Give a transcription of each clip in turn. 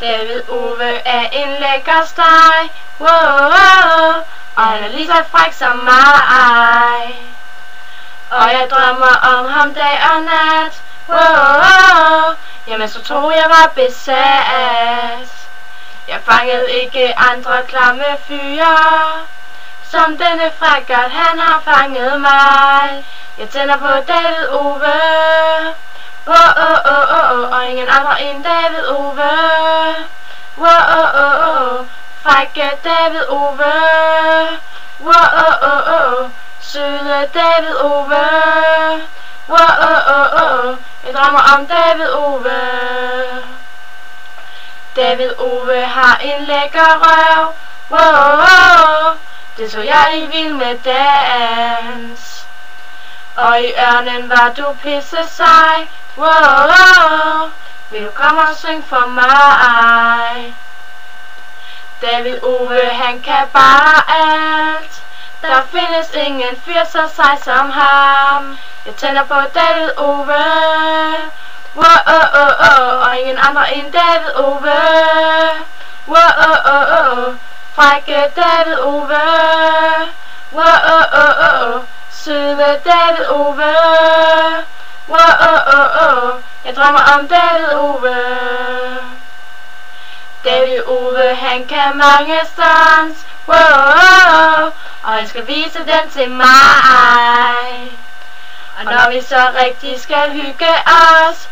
David Ove er en lækker steg, wow, og han er lige så fræk som mig. Og jeg drømmer om ham dag og nat, wow, jamen så tror jeg var besat. Jeg fangede ikke andre klamme fyre, som denne frækkert han har fanget mig. Jeg tænder på David Ove, og ingen andre end David Ove. Frække David Ove, søde David Ove. Jeg drømmer om David Ove. David Ove har en lækker røv, det så jeg i Vild med Dans. Og i ørnen var du pisse sej, vil du komme og synge for mig? David Ove, han kan bare alt. Der findes ingen fyr så sej som ham. Jeg tænder på David Ove, og ingen andre end David Ove. Frække David Ove, søde David Ove. Jeg drømmer om David Ove. David Ove, han kan mange stunts, og han skal vise den til mig. Og når vi så rigtig skal hygge os,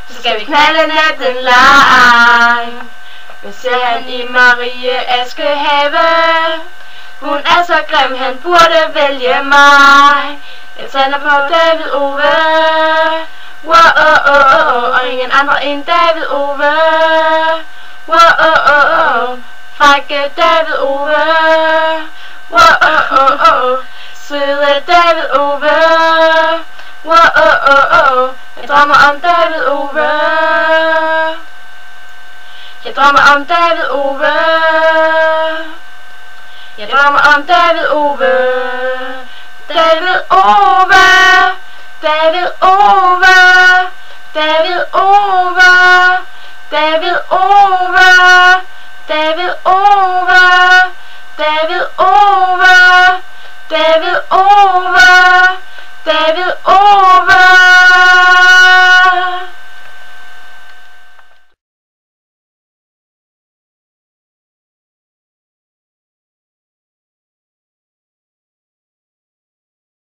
så skal vi knalde natten lang. Vi ser han i Marie Askehave, hun er så grim, han burde vælge mig. Jeg tænder på David Ove, og ingen andre end David Ove. Frække David Ove, søde David Ove. Jeg drømmer om David Ove. Jeg drømmer om David Ove. Jeg drømmer om David Ove. David Ove, David Ove, David Ove, David Ove, David Ove, David Ove, David